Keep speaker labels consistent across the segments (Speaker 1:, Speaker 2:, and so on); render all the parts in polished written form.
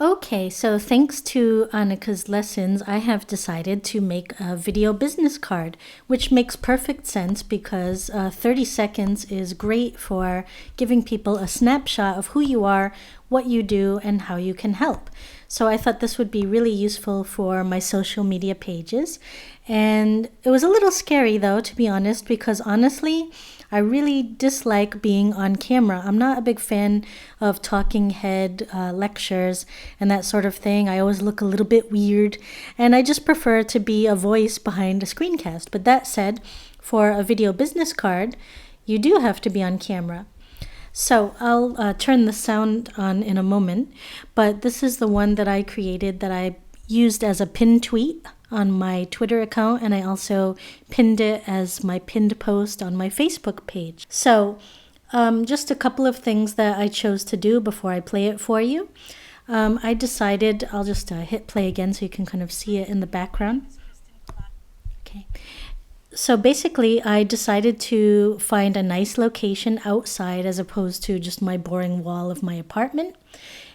Speaker 1: Okay, so thanks to Annika's lessons, I have decided to make a video business card, which makes perfect sense because 30 seconds is great for giving people a snapshot of who you are, what you do, and how you can help. So I thought this would be really useful for my social media pages. And it was a little scary though, to be honest, because honestly, I really dislike being on camera. I'm not a big fan of talking head lectures and that sort of thing. I always look a little bit weird, and I just prefer to be a voice behind a screencast. But that said, for a video business card, you do have to be on camera. So I'll turn the sound on in a moment, but this is the one that I created that I used as a pinned tweet on my Twitter account, and I also pinned it as my pinned post on my Facebook page. So just a couple of things that I chose to do before I play it for you. I decided, I'll just hit play again so you can kind of see it in the background. Okay. So basically, I decided to find a nice location outside as opposed to just my boring wall of my apartment.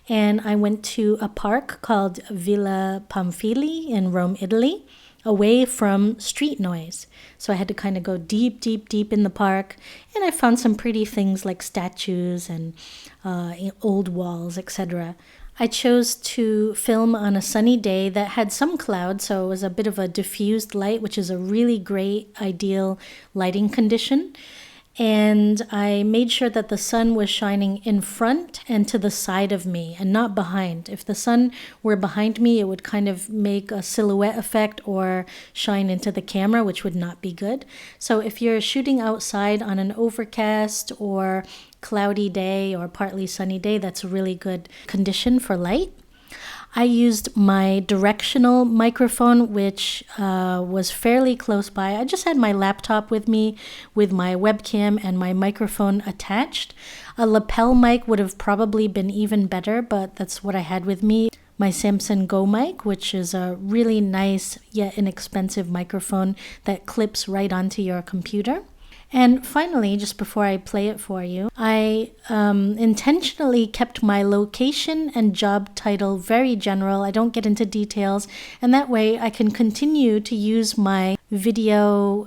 Speaker 1: And I went to a park called Villa Pamphili in Rome, Italy, away from street noise. So I had to kind of go deep, deep, deep in the park. And I found some pretty things like statues and old walls, etc. I chose to film on a sunny day that had some clouds, so it was a bit of a diffused light, which is a really great, ideal lighting condition. And I made sure that the sun was shining in front and to the side of me and not behind. If the sun were behind me, it would kind of make a silhouette effect or shine into the camera, which would not be good. So if you're shooting outside on an overcast or cloudy day or partly sunny day, that's a really good condition for light. I used my directional microphone, which was fairly close by. I just had my laptop with me with my webcam and my microphone attached. A lapel mic would have probably been even better, but that's what I had with me. My Samsung Go mic, which is a really nice yet inexpensive microphone that clips right onto your computer. And finally, just before I play it for you, I intentionally kept my location and job title very general. I don't get into details, and that way I can continue to use my video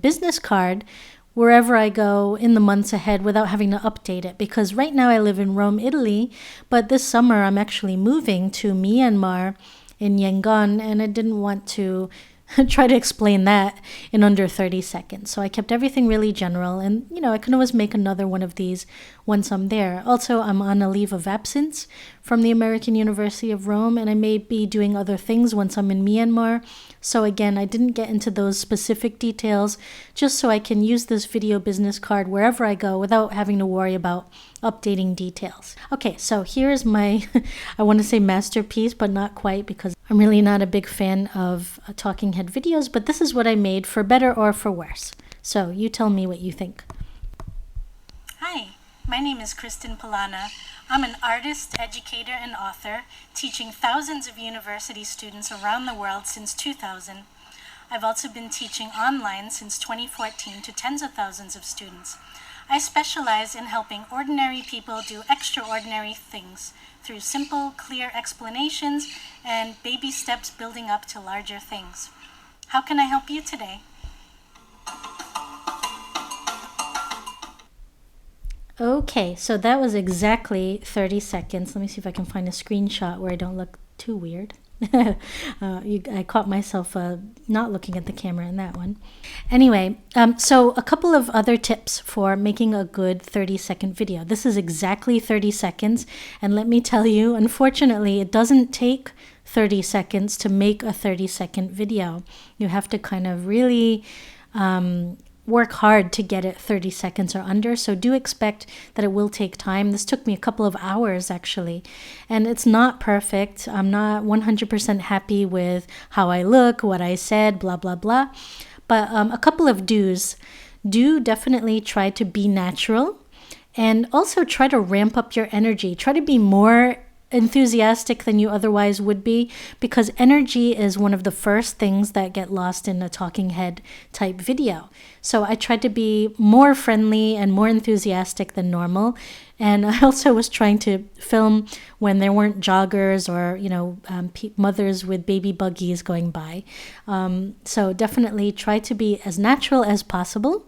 Speaker 1: business card wherever I go in the months ahead without having to update it. Because right now I live in Rome, Italy, but this summer I'm actually moving to Myanmar in Yangon, and I didn't want to try to explain that in under 30 seconds. So I kept everything really general, and I can always make another one of these once I'm there. Also, I'm on a leave of absence from the American University of Rome, and I may be doing other things once I'm in Myanmar. So again, I didn't get into those specific details, just so I can use this video business card wherever I go without having to worry about updating details. Okay, so here's my, I want to say masterpiece, but not quite, because I'm really not a big fan of talking head videos, but this is what I made, for better or for worse. So you tell me what you think.
Speaker 2: Hi, my name is Kristen Polana. I'm an artist, educator, and author, teaching thousands of university students around the world since 2000. I've also been teaching online since 2014 to tens of thousands of students. I specialize in helping ordinary people do extraordinary things through simple, clear explanations and baby steps building up to larger things. How can I help you today?
Speaker 1: Okay, so that was exactly 30 seconds. Let me see if I can find a screenshot where I don't look too weird. I caught myself not looking at the camera in that one. Anyway, so a couple of other tips for making a good 30-second video. This is exactly 30 seconds, and let me tell you, unfortunately, it doesn't take 30 seconds to make a 30-second video. You have to kind of really work hard to get it 30 seconds or under, so do expect that it will take time. This took me a couple of hours actually, and it's not perfect. I'm not 100% happy with how I look, what I said, blah blah blah, but a couple of do's. Do definitely try to be natural, and also try to ramp up your energy. Try to be more enthusiastic than you otherwise would be, because energy is one of the first things that get lost in a talking head type video. So I tried to be more friendly and more enthusiastic than normal. And I also was trying to film when there weren't joggers or, mothers with baby buggies going by. So definitely try to be as natural as possible.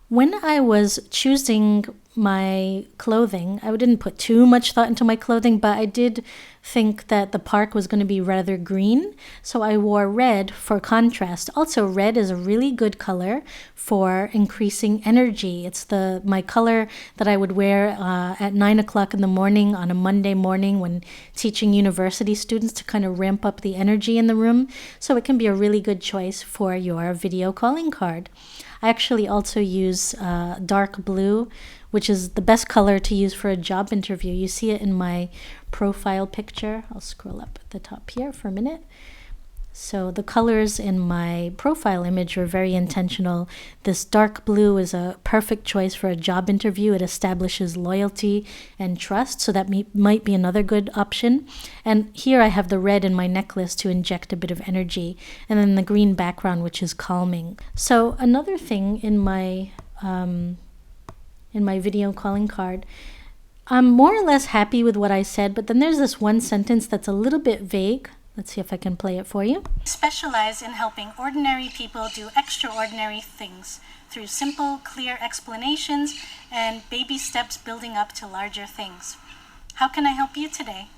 Speaker 1: When I was choosing my clothing, I didn't put too much thought into my clothing, but I did think that the park was going to be rather green. So I wore red for contrast. Also, red is a really good color for increasing energy. It's my color that I would wear at 9 o'clock in the morning on a Monday morning when teaching university students to kind of ramp up the energy in the room. So it can be a really good choice for your video calling card. I actually also use dark blue, which is the best color to use for a job interview. You see it in my profile picture. I'll scroll up at the top here for a minute. So the colors in my profile image are very intentional. This dark blue is a perfect choice for a job interview. It establishes loyalty and trust, so that might be another good option. And here I have the red in my necklace to inject a bit of energy, and then the green background, which is calming. So another thing in my video calling card, I'm more or less happy with what I said, but then there's this one sentence that's a little bit vague. Let's see if I can play it for you.
Speaker 2: Specialize in helping ordinary people do extraordinary things through simple, clear explanations and baby steps building up to larger things. How can I help you today?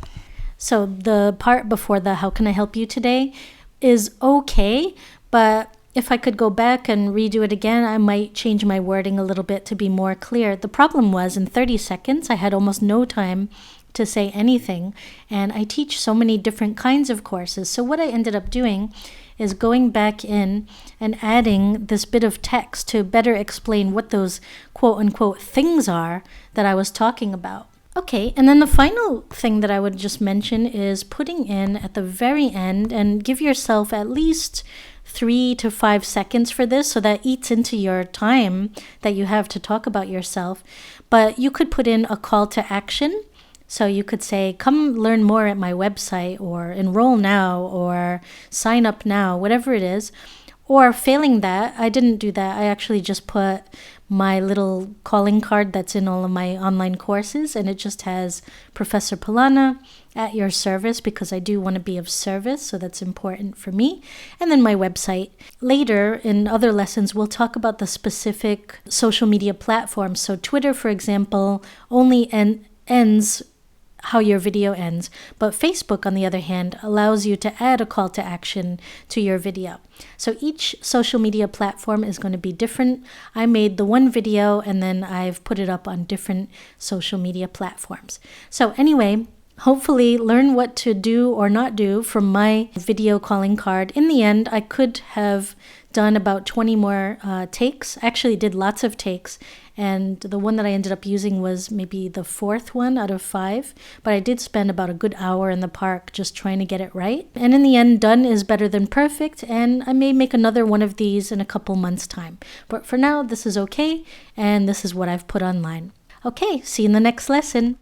Speaker 1: So the part before the how can I help you today is okay, but if I could go back and redo it again, I might change my wording a little bit to be more clear. The problem was in 30 seconds, I had almost no time to say anything, and I teach so many different kinds of courses. So what I ended up doing is going back in and adding this bit of text to better explain what those quote-unquote things are that I was talking about. Okay, and then the final thing that I would just mention is putting in at the very end, and give yourself at least 3 to 5 seconds for this, so that eats into your time that you have to talk about yourself. But you could put in a call to action. So you could say, come learn more at my website, or enroll now, or sign up now, whatever it is. Or failing that, I didn't do that. I actually just put my little calling card that's in all of my online courses, and it just has Professor Polana at your service, because I do want to be of service, so that's important for me. And then my website. Later in other lessons, we'll talk about the specific social media platforms. So Twitter, for example, only ends how your video ends. But Facebook, on the other hand, allows you to add a call to action to your video. So each social media platform is going to be different. I made the one video and then I've put it up on different social media platforms. So anyway, hopefully learn what to do or not do from my video calling card. In the end, I could have done about 20 more takes. I actually did lots of takes, and the one that I ended up using was maybe the 4th one out of 5, but I did spend about a good hour in the park just trying to get it right. And in the end, done is better than perfect, and I may make another one of these in a couple months' time. But for now, this is okay, and this is what I've put online. Okay, see you in the next lesson.